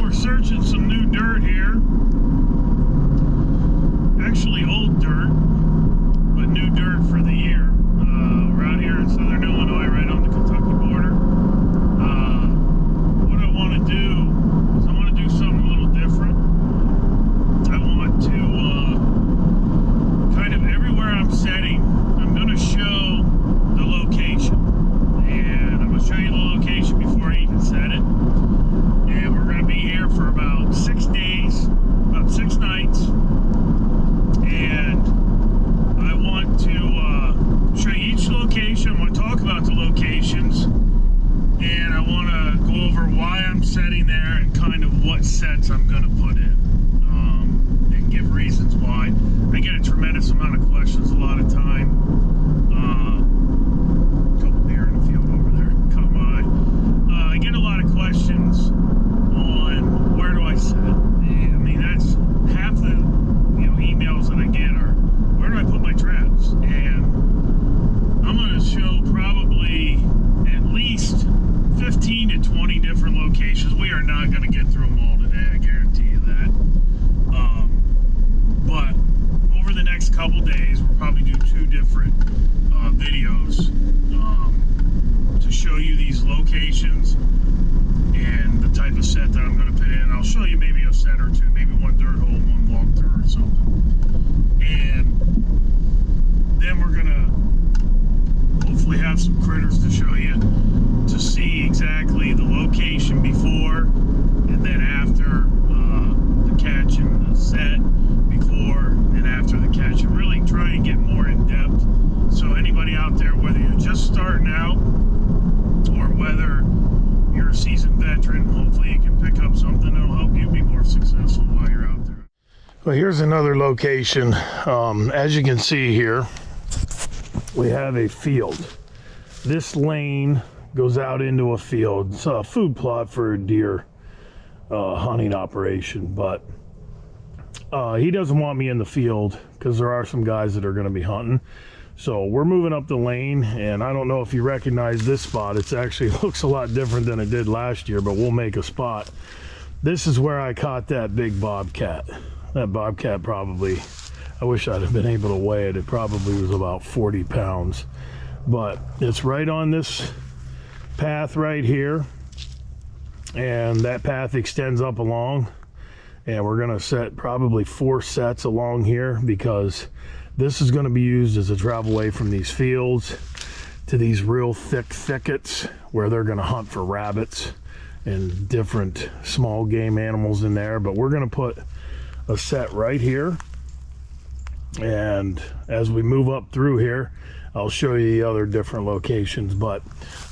we're searching some new dirt here. Actually old dirt, but new dirt for the year. We're out here in southern Illinois, right on the Kentucky border. What I want to do is I want to do something a little different. I want to kind of everywhere I'm setting, I'm going to show the location. And I'm going to show you the location before I even set it. And we're going to be here for about 6 days, about 6 nights. And I want to show you each location. I want to talk about the locations. And I want to go over why I'm setting there and kind of what sets I'm going to put in. And give reasons why. I get a tremendous amount of questions a lot of time. I get a lot of questions on where do I set. I mean, that's half the emails that I get are where do I put my traps. And I'm going to show probably at least 15 to 20 different locations. We are not going to get through them all today, I guarantee you that. But over the next couple days, we'll probably do 2 different videos to show you these locations and the type of set that I'm going to put in. I'll show you maybe a set or 2, maybe 1 dirt hole, 1 walkthrough or something. And then we're going to hopefully have some critters to show you to see exactly the location before and then after the catch and the set, before and after the catch, and really try and get more in depth. So anybody out there, whether you're just starting out or whether you're a seasoned veteran, hopefully you can pick up something that'll help you be more successful while you're out there. Well, here's another location. As you can see here, we have a field. This lane goes out into a field. It's a food plot for a deer hunting operation, but he doesn't want me in the field because there are some guys that are going to be hunting. So we're moving up the lane, and I don't know if you recognize this spot. It actually looks a lot different than it did last year, but we'll make a spot. This is where I caught that big bobcat. That bobcat probably, I wish I'd have been able to weigh it. It probably was about 40 pounds. But it's right on this path right here, and that path extends up along. And we're gonna set probably 4 sets along here because this is going to be used as a travel way from these fields to these real thick thickets where they're going to hunt for rabbits and different small game animals in there. But we're going to put a set right here. And as we move up through here, I'll show you the other different locations. But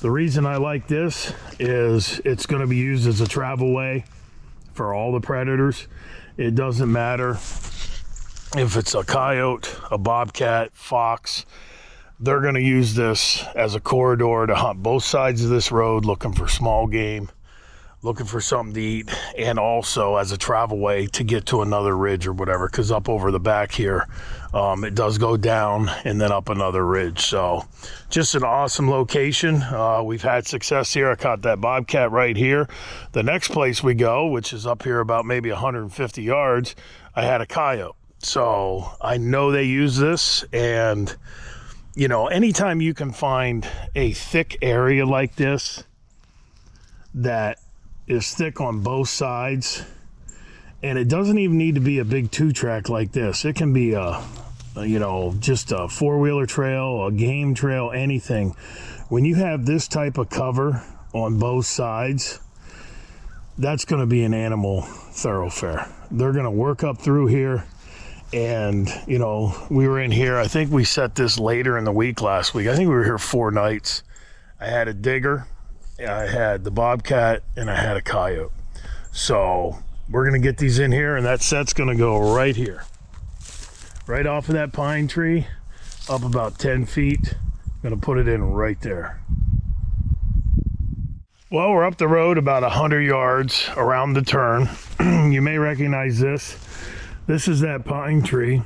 the reason I like this is it's going to be used as a travel way for all the predators. It doesn't matter if it's a coyote, a bobcat, fox, they're going to use this as a corridor to hunt both sides of this road, looking for small game, looking for something to eat, and also as a travel way to get to another ridge or whatever, because up over the back here, it does go down and then up another ridge. So just an awesome location. We've had success here. I caught that bobcat right here. The next place we go, which is up here about maybe 150 yards, I had a coyote. So I know they use this, and anytime you can find a thick area like this that is thick on both sides, and it doesn't even need to be a big 2-track like this. It can be just a 4-wheeler trail, a game trail, anything. When you have this type of cover on both sides, that's going to be an animal thoroughfare. They're going to work up through here. And, we were in here, I think we set this later in the week last week. I think we were here 4 nights. I had a digger, I had the bobcat, and I had a coyote. So we're going to get these in here, and that set's going to go right here. Right off of that pine tree, up about 10 feet. I'm going to put it in right there. Well, we're up the road about 100 yards around the turn. You may recognize this. This is that pine tree.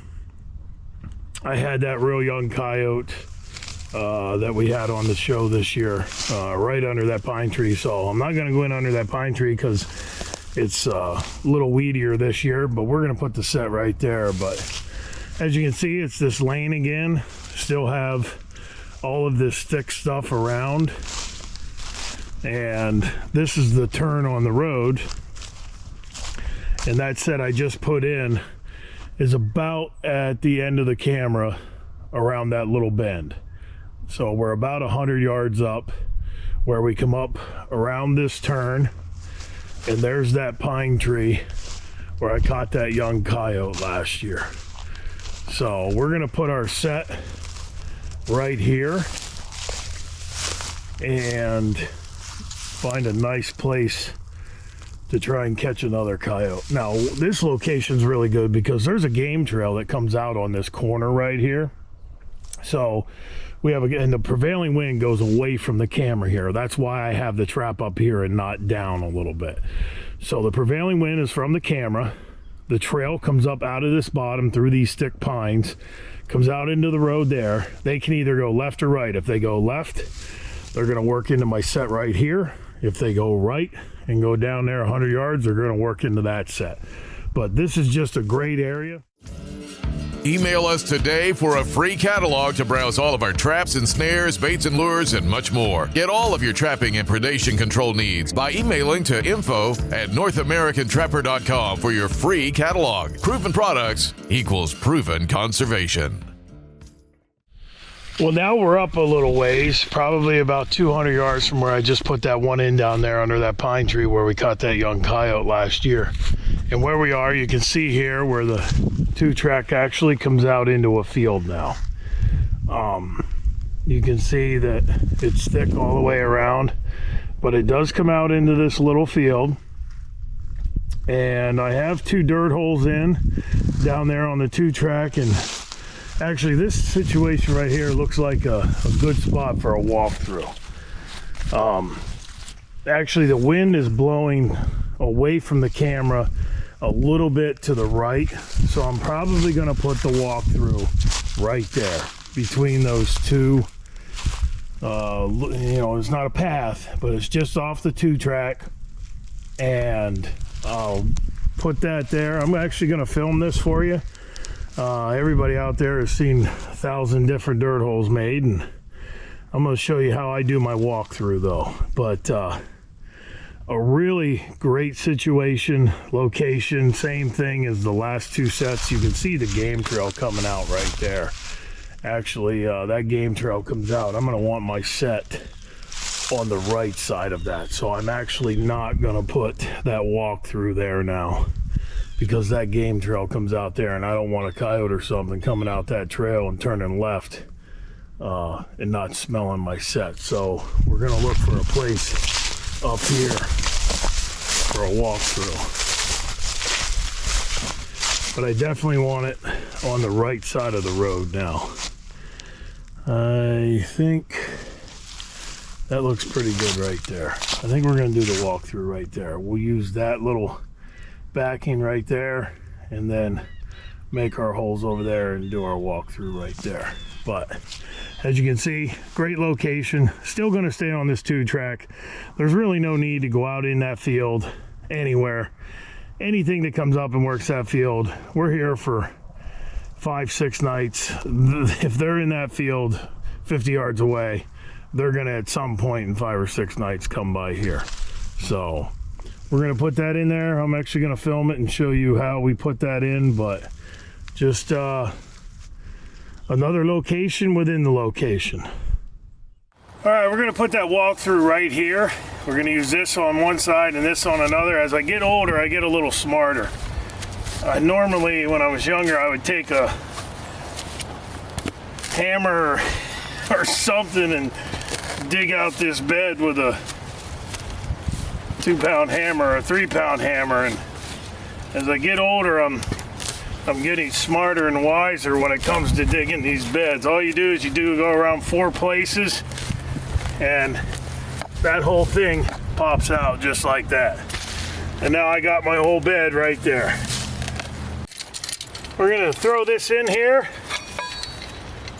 I had that real young coyote that we had on the show this year right under that pine tree. So I'm not going to go in under that pine tree because It's a little weedier this year, but we're gonna put the set right there. But as you can see, it's this lane again. Still have all of this thick stuff around. And this is the turn on the road. And that set I just put in is about at the end of the camera around that little bend. So we're about 100 yards up where we come up around this turn, and there's that pine tree where I caught that young coyote last year. So we're gonna put our set right here and find a nice place to try and catch another coyote. Now, this location's really good because there's a game trail that comes out on this corner right here. So we have and the prevailing wind goes away from the camera here. That's why I have the trap up here and not down a little bit. So the prevailing wind is from the camera. The trail comes up out of this bottom through these thick pines, comes out into the road there. They can either go left or right. If they go left, they're gonna work into my set right here. If they go right and go down there 100 yards, they're gonna work into that set. But this is just a great area. Email us today for a free catalog to browse all of our traps and snares, baits and lures, and much more. Get all of your trapping and predation control needs by emailing to info@NorthAmericanTrapper.com for your free catalog. Proven products equals proven conservation. Well, now we're up a little ways, probably about 200 yards from where I just put that one in down there under that pine tree where we caught that young coyote last year. And where we are, you can see here where the 2-track actually comes out into a field now. You can see that it's thick all the way around, but it does come out into this little field. And I have 2 dirt holes in down there on the 2-track, and actually this situation right here looks like a good spot for a walkthrough. Actually the wind is blowing away from the camera a little bit to the right, so I'm probably going to put the walkthrough right there between those two. You know, it's not a path, but it's just off the 2-track, and I'll put that there. I'm actually going to film this for you. Everybody out there has seen 1,000 different dirt holes made, and I'm going to show you how I do my walkthrough though. But a really great situation, location, same thing as the last 2 sets. You can see the game trail coming out right there. Actually, that game trail comes out. I'm going to want my set on the right side of that, so I'm actually not going to put that walkthrough there now, because that game trail comes out there, and I don't want a coyote or something coming out that trail and turning left and not smelling my set. So we're gonna look for a place up here for a walkthrough. But I definitely want it on the right side of the road now. I think that looks pretty good right there. I think we're gonna do the walkthrough right there. We'll use that little backing right there and then make our holes over there and do our walkthrough right there. But as you can see, great location. Still going to stay on this 2-track. There's really no need to go out in that field anywhere. Anything that comes up and works that field, we're here for 5-6 nights. If they're in that field 50 yards away, they're going to at some point in 5 or 6 nights come by here. So we're going to put that in there. I'm actually going to film it and show you how we put that in, but just another location within the location. All right, we're going to put that walkthrough right here. We're going to use this on one side and this on another. As I get older, I get a little smarter. Normally, when I was younger, I would take a hammer or something and dig out this bed with a 2-pound hammer or a 3-pound hammer, and as I get older, I'm getting smarter and wiser when it comes to digging these beds. All you do is go around 4 places, and that whole thing pops out just like that. And now I got my whole bed right there. We're gonna throw this in here,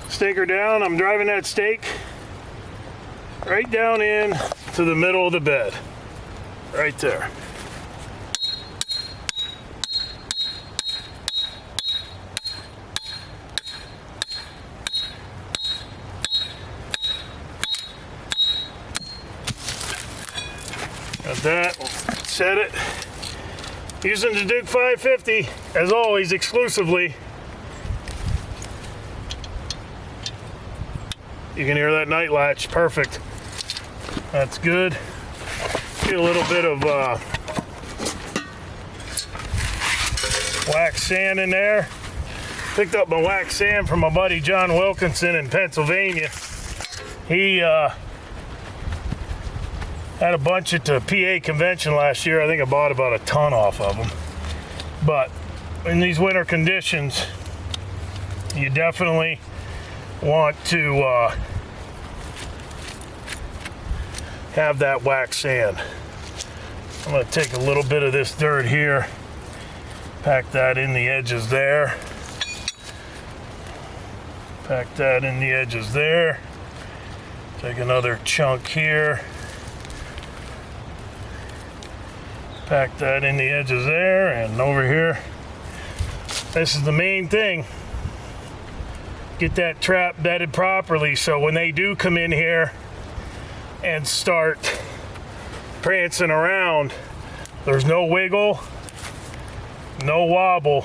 stake her down. I'm driving that stake right down in to the middle of the bed. Right there. Got that, set it. Using the Duke 550, as always, exclusively. You can hear that night latch, perfect. That's good. Get a little bit of wax sand in there. Picked up my wax sand from my buddy John Wilkinson in Pennsylvania. He had a bunch at the PA convention last year. I think I bought about a ton off of them. But in these winter conditions, you definitely want to have that wax sand. I'm going to take a little bit of this dirt here, pack that in the edges there, pack that in the edges there, take another chunk here, pack that in the edges there, and over here. This is the main thing. Get that trap bedded properly so when they do come in here and start prancing around, there's no wiggle, no wobble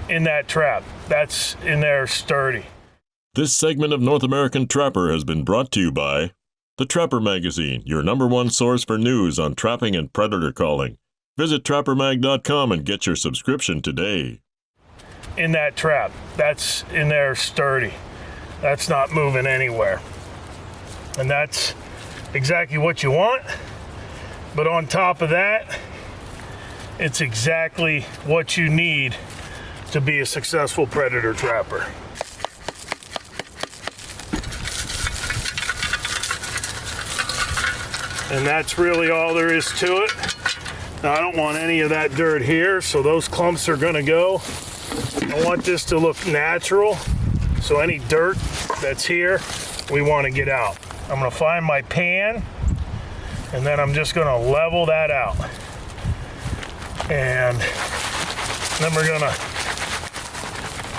in that trap. That's in there sturdy. This segment of North American Trapper has been brought to you by The Trapper Magazine, your #1 source for news on trapping and predator calling. Visit trappermag.com and get your subscription today. In that trap, that's in there sturdy. That's not moving anywhere. And that's exactly what you want. But on top of that, it's exactly what you need to be a successful predator trapper. And that's really all there is to it. Now, I don't want any of that dirt here, so those clumps are gonna go. I want this to look natural, so any dirt that's here, we want to get out. I'm going to find my pan, and then I'm just going to level that out. And then we're going to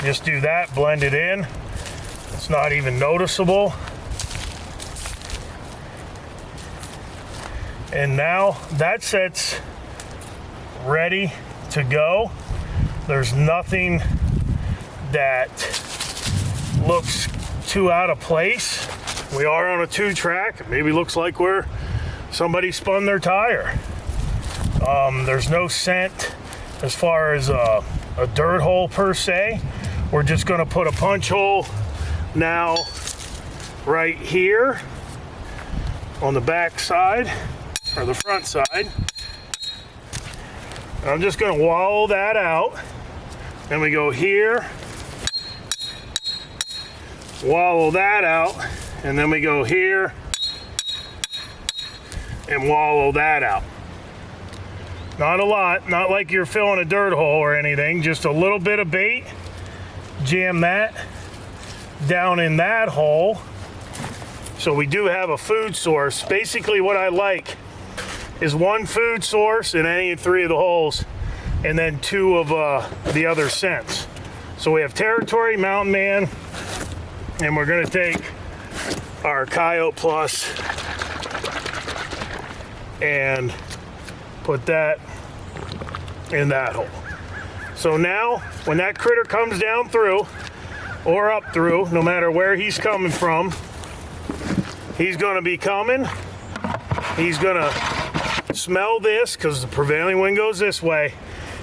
just do that, blend it in. It's not even noticeable. And now that set's ready to go. There's nothing that looks too out of place. We are on a 2-track. It maybe looks like where somebody spun their tire. There's no scent as far as a dirt hole per se. We're just gonna put a punch hole now right here on the back side or the front side. I'm just going to wallow that out. Then we go here, wallow that out, and then we go here and wallow that out. Not a lot, not like you're filling a dirt hole or anything, just a little bit of bait. Jam that down in that hole. So we do have a food source. Basically what I like is one food source in any 3 of the holes, and then 2 of the other scents. So we have Territory, Mountain Man, and we're gonna take our Coyote Plus and put that in that hole. So now, when that critter comes down through, or up through, no matter where he's coming from, he's gonna be coming, he's gonna smell this because the prevailing wind goes this way,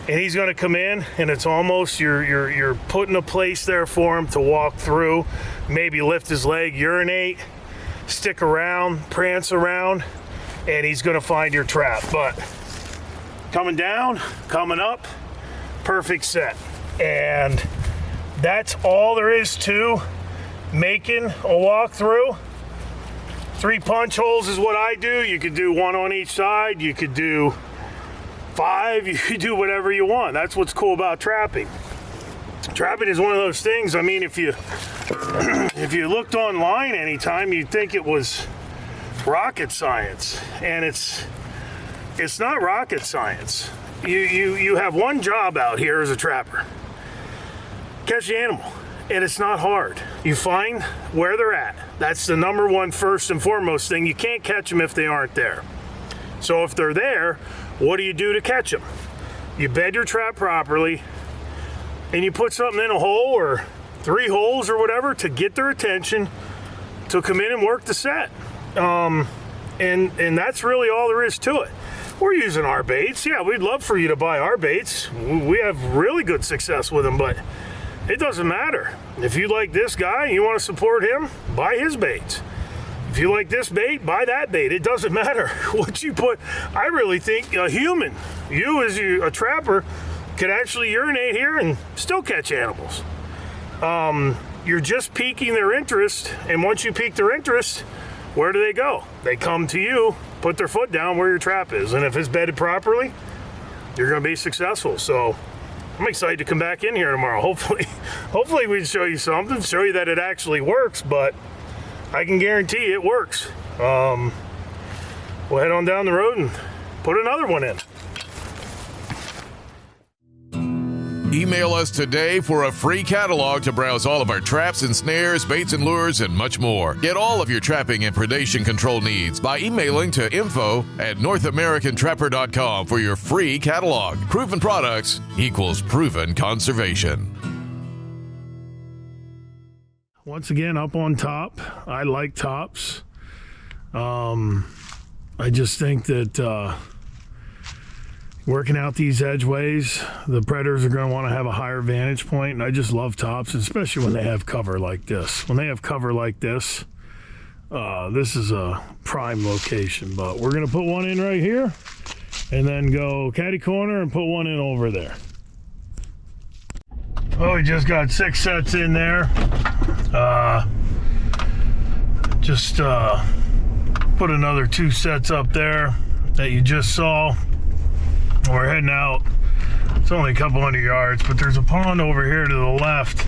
and he's going to come in, and it's almost you're putting a place there for him to walk through, maybe lift his leg, urinate, stick around, prance around, and he's going to find your trap. But coming down, coming up, perfect set. And that's all there is to making a walkthrough. 3 punch holes is what I do. You could do 1 on each side. You could do 5. You could do whatever you want. That's what's cool about trapping. Trapping is one of those things. I mean, if you looked online anytime, you'd think it was rocket science, and it's not rocket science. You have one job out here as a trapper: catch the animal. And it's not hard. You find where they're at. That's the #1 first and foremost thing. You can't catch them if they aren't there. So if they're there, what do you do to catch them? You bed your trap properly, and you put something in a hole or 3 holes or whatever to get their attention to come in and work the set. And that's really all there is to it. We're using our baits. Yeah, we'd love for you to buy our baits. We have really good success with them, but it doesn't matter. If you like this guy and you want to support him, buy his baits. If you like this bait, buy that bait. It doesn't matter what you put. I really think a human, you as a trapper, could actually urinate here and still catch animals. You're just piquing their interest, and once you pique their interest, where do they go? They come to you, put their foot down where your trap is, and if it's bedded properly, you're going to be successful. So I'm excited to come back in here tomorrow. Hopefully we can show you something, show you that it actually works, but I can guarantee it works. We'll head on down the road and put another one in. Email us today for a free catalog to browse all of our traps and snares, baits and lures, and much more. Get all of your trapping and predation control needs by emailing to info@NorthAmericanTrapper.com for your free catalog. Proven products equals proven conservation. Once again, up on top. I like tops. I just think that working out these edgeways, the predators are going to want to have a higher vantage point, and I just love tops, especially when they have cover like this. When they have cover like this, this is a prime location, but we're going to put one in right here and then go catty corner and put one in over there. Oh, we just got 6 sets in there. Just put another 2 sets up there that you just saw. We're heading out. It's only a couple hundred yards, but there's a pond over here to the left,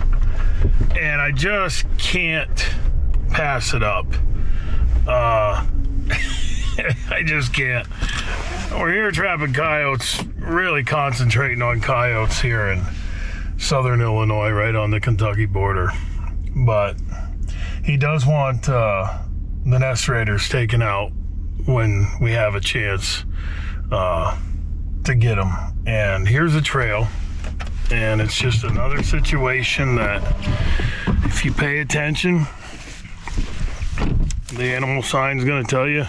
and I just can't pass it up. I just can't. We're here trapping coyotes, really concentrating on coyotes here in southern Illinois, right on the Kentucky border. But he does want the nest raiders taken out when we have a chance to get them. And here's a trail, and it's just another situation that if you pay attention, the animal sign's going to tell you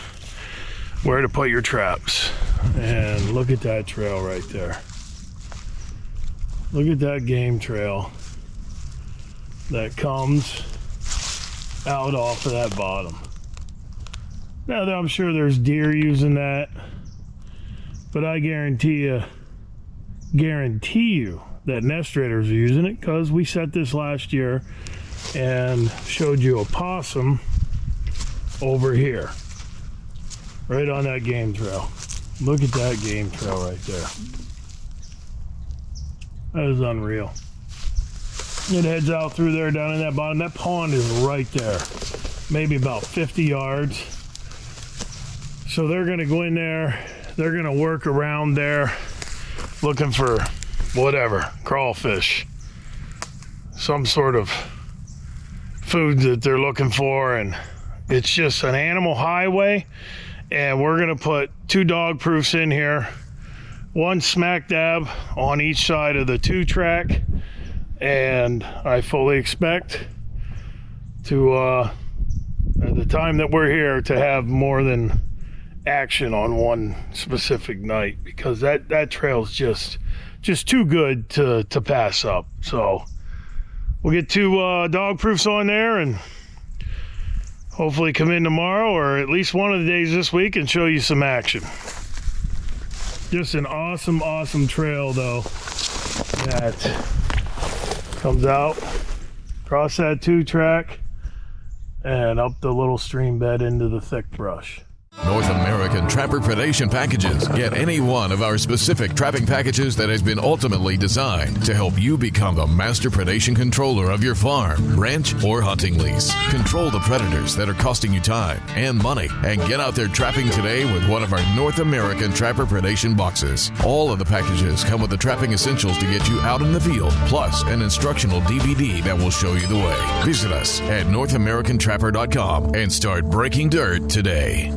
where to put your traps. And look at that trail right there. Look at that game trail that comes out off of that bottom. Now, I'm sure there's deer using that, but I guarantee you that nest raiders are using it, because we set this last year and showed you opossum over here, right on that game trail. Look at that game trail right there. That is unreal. It heads out through there down in that bottom. That pond is right there, maybe about 50 yards. So they're gonna go in there, they're gonna work around there looking for whatever, crawfish, some sort of food that they're looking for, and it's just an animal highway. And we're gonna put 2 dog proofs in here, one smack dab on each side of the 2-track, and I fully expect to at the time that we're here to have more than action on one specific night, because that trail's just too good to pass up. So we'll get 2 dog proofs on there, and hopefully come in tomorrow or at least one of the days this week and show you some action. Just an awesome trail though, that comes out across that 2-track and up the little stream bed into the thick brush. North American Trapper Predation Packages. Get any one of our specific trapping packages that has been ultimately designed to help you become the master predation controller of your farm, ranch, or hunting lease. Control the predators that are costing you time and money, and get out there trapping today with one of our North American Trapper Predation boxes. All of the packages come with the trapping essentials to get you out in the field, plus an instructional DVD that will show you the way. Visit us at NorthAmericanTrapper.com and start breaking dirt today.